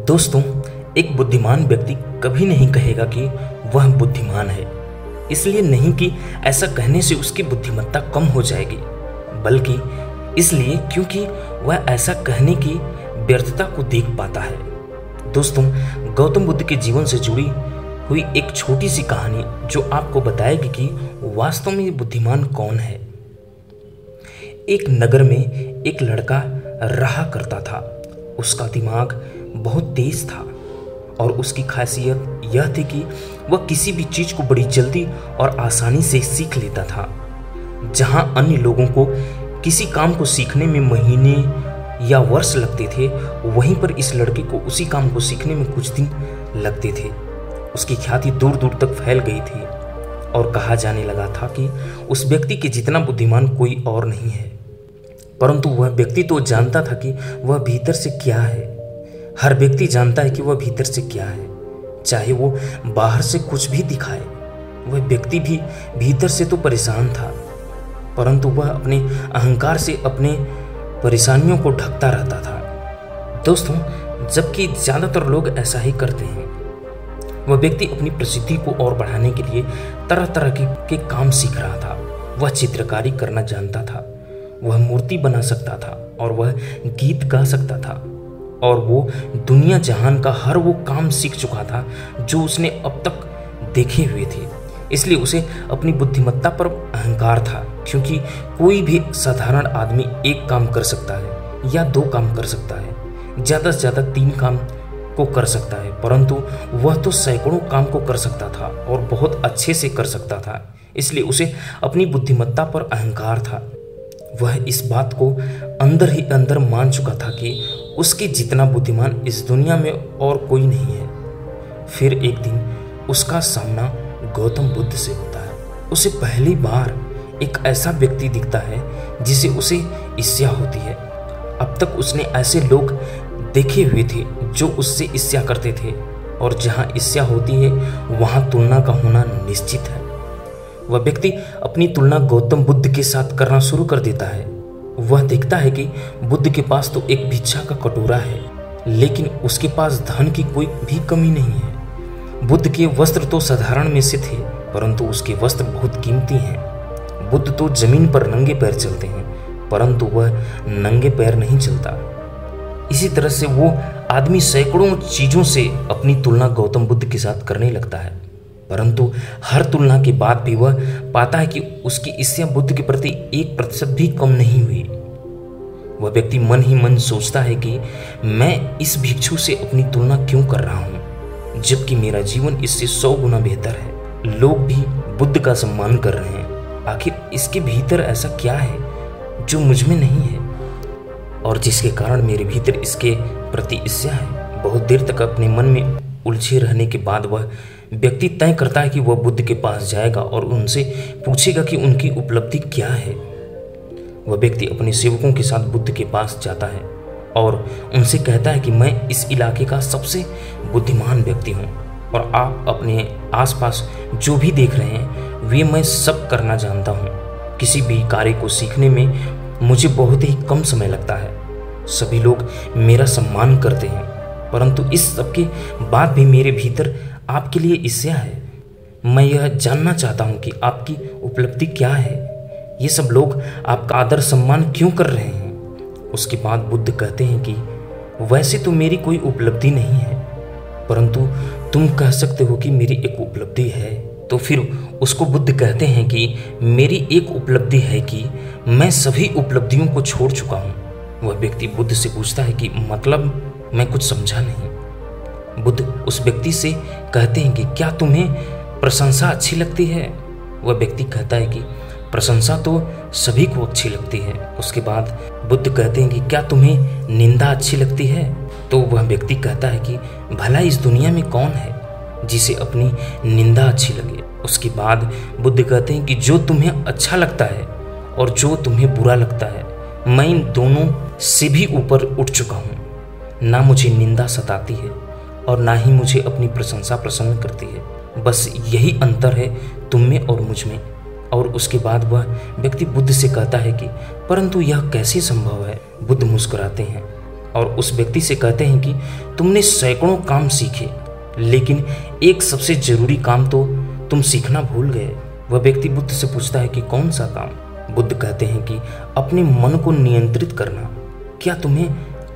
दोस्तों, एक बुद्धिमान व्यक्ति कभी नहीं कहेगा कि वह बुद्धिमान है। इसलिए नहीं कि ऐसा कहने से उसकी बुद्धिमत्ता कम हो जाएगी, बल्कि इसलिए क्योंकि वह ऐसा कहने की व्यर्थता को देख पाता है। दोस्तों, गौतम बुद्ध के जीवन से जुड़ी हुई एक छोटी सी कहानी जो आपको बताएगी कि वास्तव में बुद्धिमान कौन है। एक नगर में एक लड़का रहा करता था। उसका दिमाग बहुत तेज था और उसकी खासियत यह थी कि वह किसी भी चीज को बड़ी जल्दी और आसानी से सीख लेता था। जहां अन्य लोगों को किसी काम को सीखने में महीने या वर्ष लगते थे, वहीं पर इस लड़के को उसी काम को सीखने में कुछ दिन लगते थे। उसकी ख्याति दूर दूर तक फैल गई थी और कहा जाने लगा था कि उस व्यक्ति के जितना बुद्धिमान कोई और नहीं है। परंतु वह व्यक्ति तो जानता था कि वह भीतर से क्या है। हर व्यक्ति जानता है कि वह भीतर से क्या है, चाहे वो बाहर से कुछ भी दिखाए। वह व्यक्ति भी भीतर से तो परेशान था, परंतु वह अपने अहंकार से अपने परेशानियों को ढकता रहता था। दोस्तों, जबकि ज़्यादातर लोग ऐसा ही करते हैं। वह व्यक्ति अपनी प्रसिद्धि को और बढ़ाने के लिए तरह तरह के काम सीख रहा था। वह चित्रकारी करना जानता था, वह मूर्ति बना सकता था और वह गीत गा सकता था, और वो दुनिया जहान का हर वो काम सीख चुका था जो उसने अब तक देखे हुए थे। इसलिए उसे अपनी बुद्धिमत्ता पर अहंकार था, क्योंकि कोई भी साधारण आदमी एक काम कर सकता है या दो काम कर सकता है, ज़्यादा से ज़्यादा 3 काम को कर सकता है, परंतु वह तो सैकड़ों काम को कर सकता था और बहुत अच्छे से कर सकता था। इसलिए उसे अपनी बुद्धिमत्ता पर अहंकार था। वह इस बात को अंदर ही अंदर मान चुका था कि उसके जितना बुद्धिमान इस दुनिया में और कोई नहीं है। फिर एक दिन उसका सामना गौतम बुद्ध से होता है। उसे पहली बार एक ऐसा व्यक्ति दिखता है जिसे उसे ईर्ष्या होती है। अब तक उसने ऐसे लोग देखे हुए थे जो उससे ईर्ष्या करते थे, और जहाँ ईर्ष्या होती है वहाँ तुलना का होना निश्चित है। वह व्यक्ति अपनी तुलना गौतम बुद्ध के साथ करना शुरू कर देता है। वह देखता है कि बुद्ध के पास तो एक भिक्षा का कटोरा है, लेकिन उसके पास धन की कोई भी कमी नहीं है। बुद्ध के वस्त्र तो साधारण में से थे, परंतु उसके वस्त्र बहुत कीमती हैं। बुद्ध तो जमीन पर नंगे पैर चलते हैं, परंतु वह नंगे पैर नहीं चलता। इसी तरह से वो आदमी सैकड़ों चीज़ों से अपनी तुलना गौतम बुद्ध के साथ करने लगता है, परंतु हर तुलना के बाद भी वह पाता है कि उसकी ईर्ष्या बुद्ध के प्रति 1% भी कम नहीं हुई। वह व्यक्ति मन ही मन सोचता है कि मैं इस भिक्षु से अपनी तुलना क्यों कर रहा हूँ, जबकि मेरा जीवन इससे 100 गुना बेहतर है। लोग भी बुद्ध का सम्मान कर रहे हैं। आखिर इसके भीतर ऐसा क्या है जो मुझ में नहीं है, और जिसके कारण मेरे भीतर इसके प्रति ईर्ष्या है। बहुत देर तक अपने मन में उलझे रहने के बाद वह व्यक्ति तय करता है कि वह बुद्ध के पास जाएगा और उनसे पूछेगा कि उनकी उपलब्धि क्या है। वह व्यक्ति अपने सेवकों के साथ बुद्ध के पास जाता है और उनसे कहता है कि मैं इस इलाके का सबसे बुद्धिमान व्यक्ति हूँ, और आप अपने आसपास जो भी देख रहे हैं वे मैं सब करना जानता हूँ। किसी भी कार्य को सीखने में मुझे बहुत ही कम समय लगता है। सभी लोग मेरा सम्मान करते हैं, परंतु इस सब के बाद भी मेरे भीतर आपके लिए ईर्ष्या है। मैं यह जानना चाहता हूँ कि आपकी उपलब्धि क्या है। ये सब लोग आपका आदर सम्मान क्यों कर रहे हैं। उसके बाद बुद्ध कहते हैं कि वैसे तो मेरी कोई उपलब्धि नहीं है, परंतु तुम कह सकते हो कि मेरी एक उपलब्धि है। तो फिर उसको बुद्ध कहते हैं कि मेरी एक उपलब्धि है कि मैं सभी उपलब्धियों को छोड़ चुका हूँ। वह व्यक्ति बुद्ध से पूछता है कि मतलब, मैं कुछ समझा नहीं। बुद्ध उस व्यक्ति से कहते हैं कि क्या तुम्हें प्रशंसा अच्छी लगती है। वह व्यक्ति कहता है कि प्रशंसा तो सभी को अच्छी लगती है। उसके बाद बुद्ध कहते हैं कि क्या तुम्हें निंदा अच्छी लगती है। तो वह व्यक्ति कहता है कि भला इस दुनिया में कौन है जिसे अपनी निंदा अच्छी लगे। उसके बाद बुद्ध कहते हैं कि जो तुम्हें अच्छा लगता है और जो तुम्हें बुरा लगता है, मैं इन दोनों से भी ऊपर उठ चुका हूँ। ना मुझे निंदा सताती है और ना ही मुझे अपनी प्रशंसा प्रसन्न करती है। बस यही अंतर है तुम में और मुझ में। और उसके बाद वह व्यक्ति बुद्ध से कहता है कि परंतु यह कैसे संभव है। बुद्ध मुस्कुराते हैं और उस व्यक्ति से कहते हैं कि तुमने सैकड़ों काम सीखे, लेकिन एक सबसे जरूरी काम तो तुम सीखना भूल गए। वह व्यक्ति बुद्ध से पूछता है कि कौन सा काम? बुद्ध कहते हैं कि अपने मन को नियंत्रित करना। क्या तुम्हें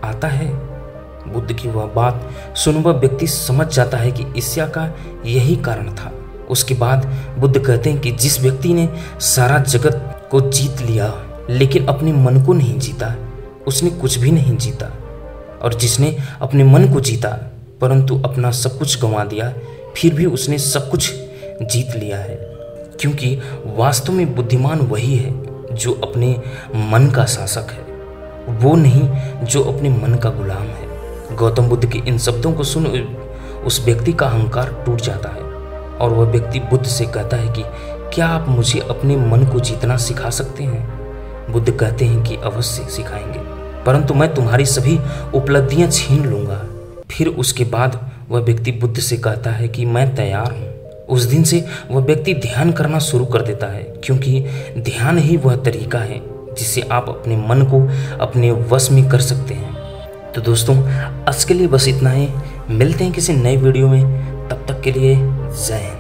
आता है? बुद्ध की वह बात सुन वह व्यक्ति समझ जाता है कि ईर्ष्या का यही कारण था। उसके बाद बुद्ध कहते हैं कि जिस व्यक्ति ने सारा जगत को जीत लिया लेकिन अपने मन को नहीं जीता, उसने कुछ भी नहीं जीता। और जिसने अपने मन को जीता परंतु अपना सब कुछ गंवा दिया, फिर भी उसने सब कुछ जीत लिया है। क्योंकि वास्तव में बुद्धिमान वही है जो अपने मन का शासक है, वो नहीं जो अपने मन का गुलाम है। गौतम बुद्ध के इन शब्दों को सुन उस व्यक्ति का अहंकार टूट जाता है और वह व्यक्ति बुद्ध से कहता है कि क्या आप मुझे अपने मन को जीतना सिखा सकते हैं? बुद्ध कहते हैं कि अवश्य सिखाएंगे, परंतु मैं तुम्हारी सभी उपलब्धियां छीन लूंगा। फिर उसके बाद वह व्यक्ति बुद्ध से कहता है कि मैं तैयार हूँ। उस दिन से वह व्यक्ति ध्यान करना शुरू कर देता है, क्योंकि ध्यान ही वह तरीका है जिससे आप अपने मन को अपने वश में कर सकते हैं। तो दोस्तों, आज के लिए बस इतना ही। मिलते हैं किसी नए वीडियो में, तब तक के लिए जय हिंद।